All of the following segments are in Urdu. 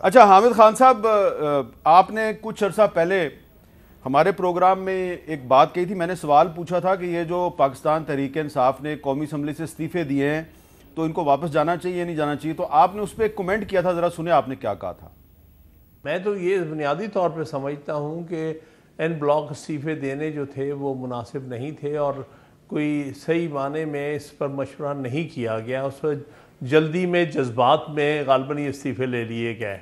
اچھا حامد خان صاحب، آپ نے کچھ عرصہ پہلے ہمارے پروگرام میں ایک بات کہی تھی، میں نے سوال پوچھا تھا کہ یہ جو پاکستان تحریک انصاف نے قومی اسمبلی سے استعفے دیے ہیں تو ان کو واپس جانا چاہیے یا نہیں جانا چاہیے، تو آپ نے اس پہ ایک کمنٹ کیا تھا، ذرا سنیں آپ نے کیا کہا تھا۔ میں تو یہ بنیادی طور پہ سمجھتا ہوں کہ این بلاک استعفے دینے جو تھے وہ مناسب نہیں تھے، اور کوئی صحیح معنی میں اس پر مشورہ نہیں کیا گیا، اس پر جلدی میں جذبات میں غالباً یہ استعفے لے لیے گئے،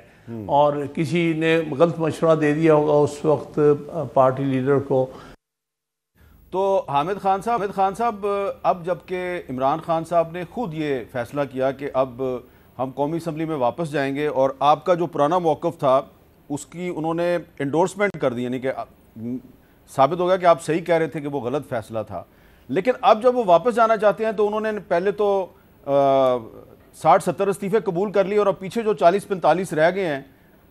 اور کسی نے غلط مشورہ دے دیا ہوگا اس وقت پارٹی لیڈر کو۔ تو حامد خان صاحب اب جبکہ عمران خان صاحب نے خود یہ فیصلہ کیا کہ اب ہم قومی اسمبلی میں واپس جائیں گے، اور آپ کا جو پرانا موقف تھا اس کی انہوں نے انڈورسمنٹ کر دی، یعنی کہ ثابت ہو گیا کہ آپ صحیح کہہ رہے تھے کہ وہ غلط فیصلہ تھا، لیکن اب جب وہ واپس جانا چاہتے ہیں تو انہوں نے پہلے تو 60-70 استعفے قبول کر لیے، اور اب پیچھے جو 40-45 رہ گئے ہیں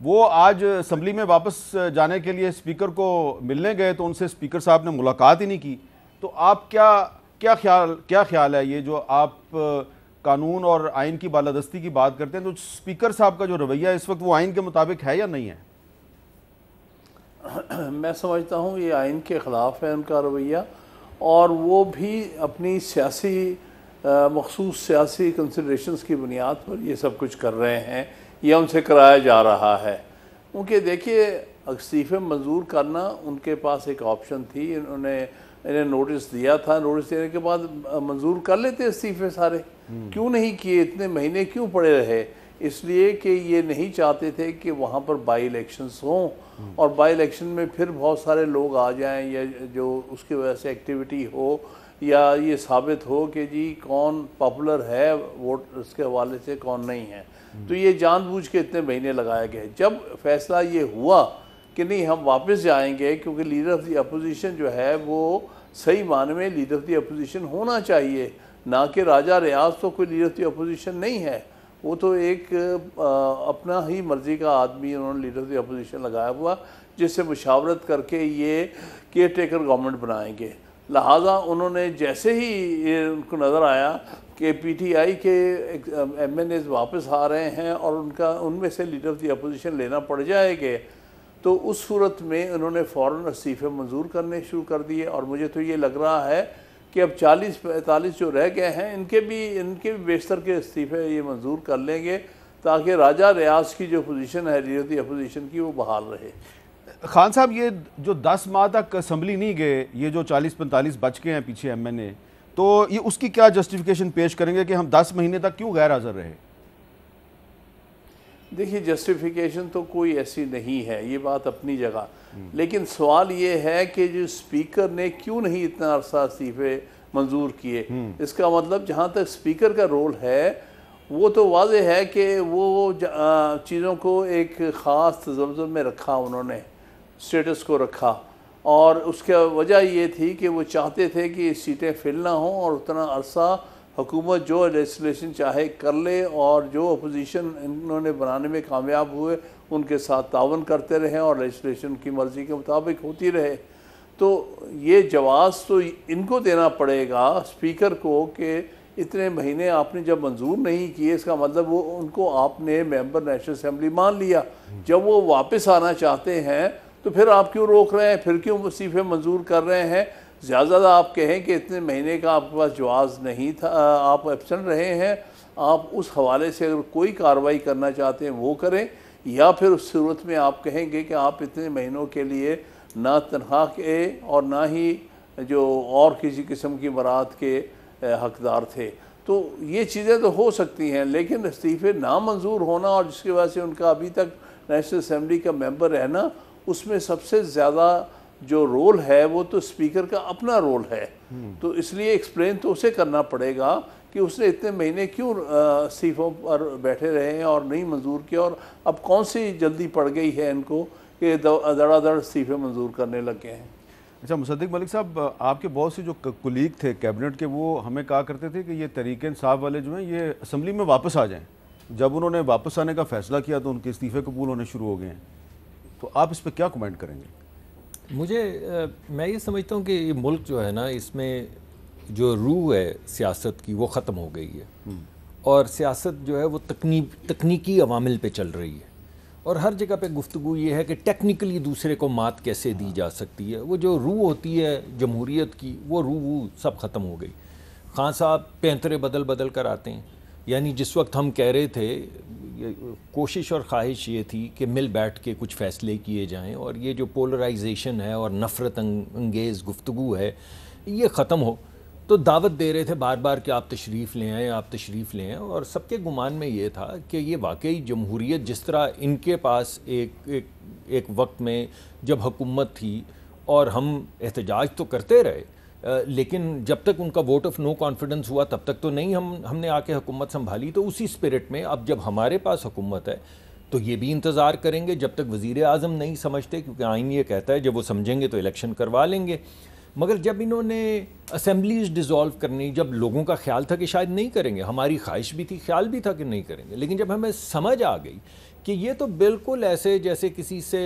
وہ آج اسمبلی میں واپس جانے کے لیے اسپیکر کو ملنے گئے تو ان سے اسپیکر صاحب نے ملاقات ہی نہیں کی۔ تو آپ کیا خیال ہے، یہ جو آپ قانون اور آئین کی بالادستی کی بات کرتے ہیں، تو اسپیکر صاحب کا جو رویہ اس وقت وہ آئین کے مطابق ہے یا نہیں ہے؟ میں سمجھتا ہوں یہ آئین کے خلاف ہے ان کا رویہ، اور وہ بھی اپنی مخصوص سیاسی کنسیڈریشنز کی بنیاد پر یہ سب کچھ کر رہے ہیں، یہ ان سے کرایا جا رہا ہے۔ کیونکہ دیکھیے استعفے منظور کرنا ان کے پاس ایک آپشن تھی، انہیں نوٹس دیا تھا، نوٹس دینے کے بعد منظور کر لیتے استعفے سارے، کیوں نہیں کیے؟ اتنے مہینے کیوں پڑے رہے؟ اس لیے کہ یہ نہیں چاہتے تھے کہ وہاں پر بائی الیکشنز ہوں، اور بائی الیکشن میں پھر بہت سارے لوگ آ جائیں، یا جو اس کی وجہ سے ایکٹیویٹی ہو، یا یہ ثابت ہو کہ جی کون پاپولر ہے ووٹ اس کے حوالے سے، کون نہیں ہے۔ تو یہ جان بوجھ کے اتنے مہینے لگائے گئے۔ جب فیصلہ یہ ہوا کہ نہیں ہم واپس جائیں گے، کیونکہ لیڈر آف دی اپوزیشن جو ہے وہ صحیح معنی میں لیڈر آف دی اپوزیشن ہونا چاہیے، نہ کہ راجہ ریاض تو کوئی لیڈر آف دی اپوزیشن نہیں ہے، وہ تو ایک اپنا ہی مرضی کا آدمی انہوں نے لیڈر آف دی اپوزیشن لگایا ہوا، جس سے مشاورت کر کے یہ کیئر ٹیکر گورنمنٹ بنائیں گے۔ لہٰذا انہوں نے جیسے ہی یہ ان کو نظر آیا کہ پی ٹی آئی کے ایم این ایز واپس آ رہے ہیں اور ان میں سے لیڈر آف دی اپوزیشن لینا پڑ جائے گے، تو اس صورت میں انہوں نے فوراً استعفے منظور کرنے شروع کر دیے، اور مجھے تو یہ لگ رہا ہے کہ اب 40-45 جو رہ گئے ہیں ان کے بھی بیشتر کے استعفے یہ منظور کر لیں گے، تاکہ راجہ ریاض کی جو پوزیشن ہے لیڈر آف دی اپوزیشن کی وہ بحال رہے۔ خان صاحب، یہ جو 10 ماہ تک اسمبلی نہیں گئے، یہ جو 40-45 بچ کے ہیں پیچھے ایم این اے، تو یہ اس کی کیا جسٹیفیکیشن پیش کریں گے کہ ہم 10 مہینے تک کیوں غیر حاضر رہے؟ دیکھیے جسٹیفیکیشن تو کوئی ایسی نہیں ہے، یہ بات اپنی جگہ، لیکن سوال یہ ہے کہ جو اسپیکر نے کیوں نہیں اتنا عرصہ استعفے منظور کیے؟ اس کا مطلب جہاں تک اسپیکر کا رول ہے وہ تو واضح ہے کہ وہ چیزوں کو ایک خاص تذبذب میں رکھا، انہوں نے اسٹیٹس کو رکھا، اور اس کی وجہ یہ تھی کہ وہ چاہتے تھے کہ سیٹیں فل نہ ہوں، اور اتنا عرصہ حکومت جو لیجسلیشن چاہے کر لے، اور جو اپوزیشن انہوں نے بنانے میں کامیاب ہوئے ان کے ساتھ تعاون کرتے رہیں، اور لیجسلیشن کی مرضی کے مطابق ہوتی رہے۔ تو یہ جواز تو ان کو دینا پڑے گا اسپیکر کو کہ اتنے مہینے آپ نے جب منظور نہیں کیے، اس کا مطلب وہ ان کو آپ نے ممبر نیشنل اسمبلی مان لیا، جب وہ واپس آنا چاہتے ہیں تو پھر آپ کیوں روک رہے ہیں، پھر کیوں استعفے منظور کر رہے ہیں؟ زیادہ آپ کہیں کہ اتنے مہینے کا آپ کے پاس جواز نہیں تھا، آپ ایبسنٹ رہے ہیں، آپ اس حوالے سے اگر کوئی کارروائی کرنا چاہتے ہیں وہ کریں، یا پھر اس صورت میں آپ کہیں گے کہ آپ اتنے مہینوں کے لیے نہ تنخواہ کے اور نہ ہی جو اور کسی قسم کی برات کے حقدار تھے۔ تو یہ چیزیں تو ہو سکتی ہیں، لیکن استعفے نامنظور ہونا اور جس کی وجہ سے ان کا ابھی تک نیشنل اسمبلی کا ممبر رہنا، اس میں سب سے زیادہ جو رول ہے وہ تو اسپیکر کا اپنا رول ہے۔ تو اس لیے ایکسپلین تو اسے کرنا پڑے گا کہ اس نے اتنے مہینے کیوں استعفوں پر بیٹھے رہے ہیں اور نہیں منظور کیا، اور اب کون سی جلدی پڑ گئی ہے ان کو کہ دڑا دڑ استعفے منظور کرنے لگے ہیں۔ اچھا مصدق ملک صاحب، آپ کے بہت سے جو کلیگ تھے کیبنٹ کے، وہ ہمیں کہا کرتے تھے کہ یہ تحریک انصاف والے جو ہیں یہ اسمبلی میں واپس آ جائیں۔ جب انہوں نے واپس آنے کا فیصلہ کیا تو ان کے استعفے قبول ہونے شروع ہو گئے ہیں، تو آپ اس پہ کیا کمنٹ کریں گے؟ میں یہ سمجھتا ہوں کہ یہ ملک جو ہے نا، اس میں جو روح ہے سیاست کی وہ ختم ہو گئی ہے، اور سیاست جو ہے وہ تکنیکی عوامل پہ چل رہی ہے، اور ہر جگہ پہ گفتگو یہ ہے کہ ٹیکنیکلی دوسرے کو مات کیسے دی جا سکتی ہے. وہ جو روح ہوتی ہے جمہوریت کی، وہ روح سب ختم ہو گئی. خان صاحب پینترے بدل بدل کر آتے ہیں. یعنی جس وقت ہم کہہ رہے تھے، کوشش اور خواہش یہ تھی کہ مل بیٹھ کے کچھ فیصلے کیے جائیں اور یہ جو پولرائزیشن ہے اور نفرت انگیز گفتگو ہے یہ ختم ہو، تو دعوت دے رہے تھے بار بار کہ آپ تشریف لے آئیں، آپ تشریف لے آئیں. اور سب کے گمان میں یہ تھا کہ یہ واقعی جمہوریت جس طرح ان کے پاس ایک وقت میں جب حکومت تھی اور ہم احتجاج تو کرتے رہے، لیکن جب تک ان کا ووٹ آف نو کانفیڈنس ہوا تب تک تو نہیں ہم نے آ کے حکومت سنبھالی. تو اسی اسپرٹ میں اب جب ہمارے پاس حکومت ہے تو یہ بھی انتظار کریں گے جب تک وزیر اعظم نہیں سمجھتے، کیونکہ آئین یہ کہتا ہے جب وہ سمجھیں گے تو الیکشن کروا لیں گے. مگر جب انہوں نے اسمبلیز ڈیزالو کرنی، جب لوگوں کا خیال تھا کہ شاید نہیں کریں گے، ہماری خواہش بھی تھی، خیال بھی تھا کہ نہیں کریں گے، لیکن جب ہمیں سمجھ آ گئی کہ یہ تو بالکل ایسے جیسے کسی سے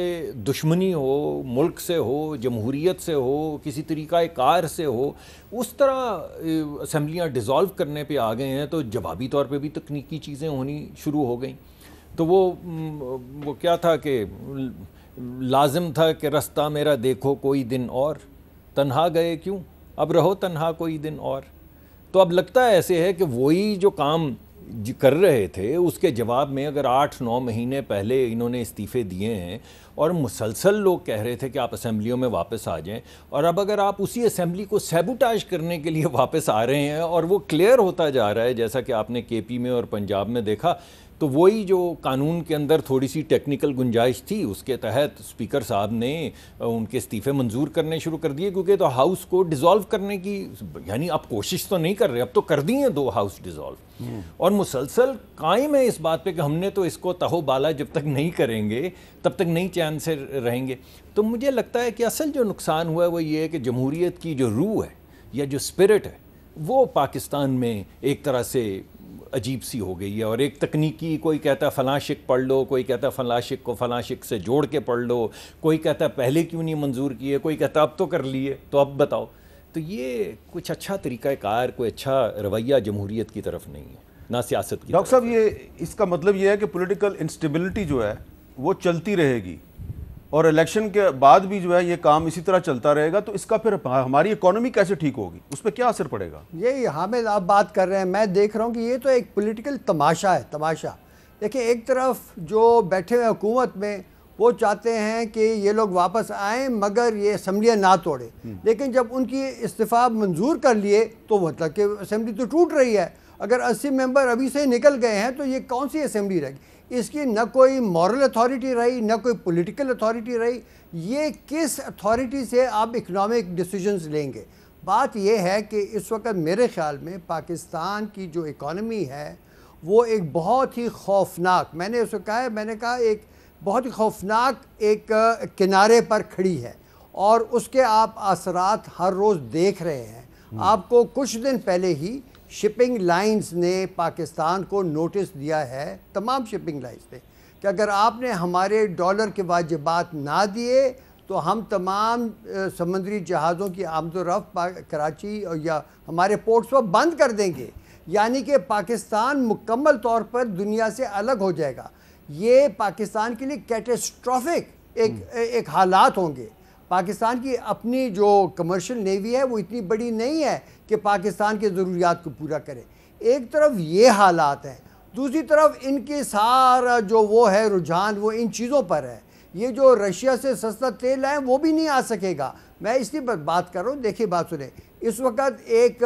دشمنی ہو، ملک سے ہو، جمہوریت سے ہو، کسی طریقہ کار سے ہو، اس طرح اسمبلیاں ڈیزالو کرنے پہ آ گئے ہیں، تو جوابی طور پہ بھی تکنیکی چیزیں ہونی شروع ہو گئیں. تو وہ کیا تھا کہ لازم تھا کہ رستہ میرا دیکھو کوئی دن اور، تنہا گئے کیوں اب رہو تنہا کوئی دن اور. تو اب لگتا ہے ایسے ہے کہ وہی جو کام کر رہے تھے اس کے جواب میں اگر 8-9 مہینے پہلے انہوں نے استعفے دیے ہیں اور مسلسل لوگ کہہ رہے تھے کہ آپ اسمبلیوں میں واپس آ جائیں، اور اب اگر آپ اسی اسمبلی کو سیبوٹاج کرنے کے لیے واپس آ رہے ہیں اور وہ کلیئر ہوتا جا رہا ہے جیسا کہ آپ نے کے پی میں اور پنجاب میں دیکھا، تو وہی جو قانون کے اندر تھوڑی سی ٹیکنیکل گنجائش تھی اس کے تحت اسپیکر صاحب نے ان کے استعفے منظور کرنے شروع کر دیے، کیونکہ تو ہاؤس کو ڈیزالو کرنے کی، یعنی اب کوشش تو نہیں کر رہے، اب تو کر دی ہیں 2 ہاؤس ڈیزالو، اور مسلسل قائم ہے اس بات پہ کہ ہم نے تو اس کو تہو بالا جب تک نہیں کریں گے تب تک نہیں چین سے رہیں گے. تو مجھے لگتا ہے کہ اصل جو نقصان ہوا ہے وہ یہ ہے کہ جمہوریت کی جو روح ہے یا جو اسپرٹ ہے وہ پاکستان میں ایک طرح سے عجیب سی ہو گئی ہے. اور ایک تکنیکی، کوئی کہتا ہے فلاں شق پڑھ لو، کوئی کہتا ہے فلاں شق کو فلاں شق سے جوڑ کے پڑھ لو، کوئی کہتا ہے پہلے کیوں نہیں منظور کیے، کوئی کہتا ہے اب تو کر لیے تو اب بتاؤ. تو یہ کچھ اچھا طریقہ کار، کوئی اچھا رویہ جمہوریت کی طرف نہیں ہے، نہ سیاست کی. ڈاکٹر صاحب یہ اس کا مطلب یہ ہے کہ پولیٹیکل انسٹیبلٹی جو ہے وہ چلتی رہے گی اور الیکشن کے بعد بھی جو ہے یہ کام اسی طرح چلتا رہے گا، تو اس کا پھر ہماری اکانومی کیسے ٹھیک ہوگی، اس پہ کیا اثر پڑے گا؟ یہی حامد آپ بات کر رہے ہیں، میں دیکھ رہا ہوں کہ یہ تو ایک پولیٹیکل تماشا ہے، تماشا. دیکھیں ایک طرف جو بیٹھے ہوئے حکومت میں وہ چاہتے ہیں کہ یہ لوگ واپس آئیں مگر یہ اسمبلیاں نہ توڑے، لیکن جب ان کی استعفیٰ منظور کر لیے تو مطلب کہ اسمبلی تو ٹوٹ رہی ہے. اگر 80 ممبر ابھی سے نکل گئے ہیں تو یہ کون سی اسمبلی رہے گی؟ اس کی نہ کوئی مورل اتھارٹی رہی، نہ کوئی پولیٹیکل اتھارٹی رہی. یہ کس اتھارٹی سے آپ اکنامک ڈیسیجنز لیں گے؟ بات یہ ہے کہ اس وقت میرے خیال میں پاکستان کی جو اکانومی ہے وہ ایک بہت ہی خوفناک، میں نے اس کو کہا ہے، میں نے کہا ایک بہت ہی خوفناک ایک کنارے پر کھڑی ہے، اور اس کے آپ اثرات ہر روز دیکھ رہے ہیں. آپ کو کچھ دن پہلے ہی شپنگ لائنز نے پاکستان کو نوٹس دیا ہے، تمام شپنگ لائنز نے، کہ اگر آپ نے ہمارے ڈالر کے واجبات نہ دیے تو ہم تمام سمندری جہازوں کی آمد و رفت کراچی یا ہمارے پورٹس پر بند کر دیں گے. یعنی کہ پاکستان مکمل طور پر دنیا سے الگ ہو جائے گا. یہ پاکستان کے لیے کیٹاسٹرافک ایک حالات ہوں گے. پاکستان کی اپنی جو کمرشل نیوی ہے وہ اتنی بڑی نہیں ہے کہ پاکستان کے ضروریات کو پورا کرے. ایک طرف یہ حالات ہیں، دوسری طرف ان کے سارا جو وہ ہے رجحان وہ ان چیزوں پر ہے. یہ جو رشیا سے سستا تیل ہے وہ بھی نہیں آ سکے گا. میں اس لیے بات کر رہا ہوں، دیکھیے بات سنیں، اس وقت ایک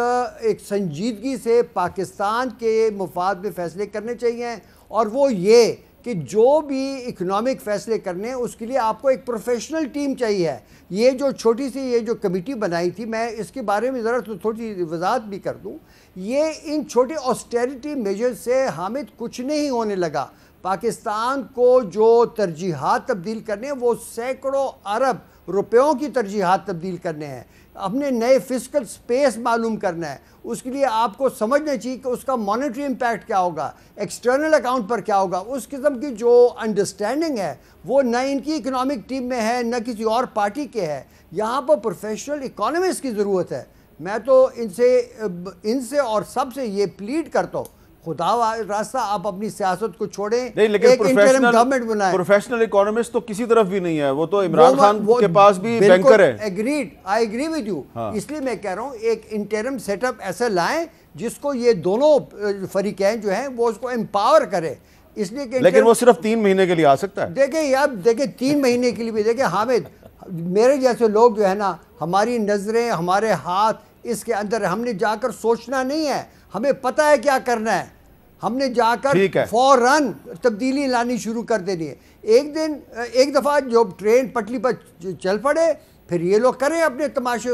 سنجیدگی سے پاکستان کے مفاد میں فیصلے کرنے چاہیے، اور وہ یہ کہ جو بھی اکنامک فیصلے کرنے اس کے لیے آپ کو ایک پروفیشنل ٹیم چاہیے. یہ جو چھوٹی سی یہ جو کمیٹی بنائی تھی، میں اس کے بارے میں ذرا تھوڑی سی وضاحت بھی کر دوں. یہ ان چھوٹے آسٹیریٹی میجر سے حامد کچھ نہیں ہونے لگا. پاکستان کو جو ترجیحات تبدیل کرنے ہیں وہ سینکڑوں ارب روپیوں کی ترجیحات تبدیل کرنے ہیں. اپنے نئے فسکل سپیس معلوم کرنا ہے. اس کے لیے آپ کو سمجھنا چاہیے کہ اس کا مانیٹری امپیکٹ کیا ہوگا، ایکسٹرنل اکاؤنٹ پر کیا ہوگا. اس قسم کی جو انڈرسٹینڈنگ ہے وہ نہ ان کی اکنامک ٹیم میں ہے نہ کسی اور پارٹی کے ہے. یہاں پر پروفیشنل اکانومسٹ کی ضرورت ہے. میں تو ان سے اور سب سے یہ پلیڈ کرتا ہوں، خدا راستہ آپ اپنی سیاست کو چھوڑیں، نہیں لیکن ایک انٹرم گورنمنٹ بنائیں۔ پروفیشنل اکانومسٹ تو کسی طرف بھی نہیں ہے، وہ تو عمران خان کے پاس بھی بینکر ہے۔ Agreed, I agree with you, اس لیے میں کہہ رہا ہوں ایک انٹرم سیٹ اپ ایسا لائیں جس کو یہ دونوں فریقین جو ہیں وہ اس کو امپاور کرے، اس لیے کہ لیکن وہ صرف 3 مہینے کے لیے آ سکتا ہے۔ دیکھیں اب دیکھیں 3 مہینے کے لیے بھی دیکھیں حامد، میرے جیسے لوگ جو ہے نا، ہماری نظریں، ہمارے ہاتھ اس کے اندر، ہم نے جا کر سوچنا نہیں ہے، ہمیں پتہ ہے کیا کرنا ہے، ہم نے جا کر فوراً تبدیلی لانی شروع کر دینی ہے۔ ایک دفعہ جو ٹرین پٹری پر چل پڑے، پھر یہ لوگ کریں اپنے تماشے۔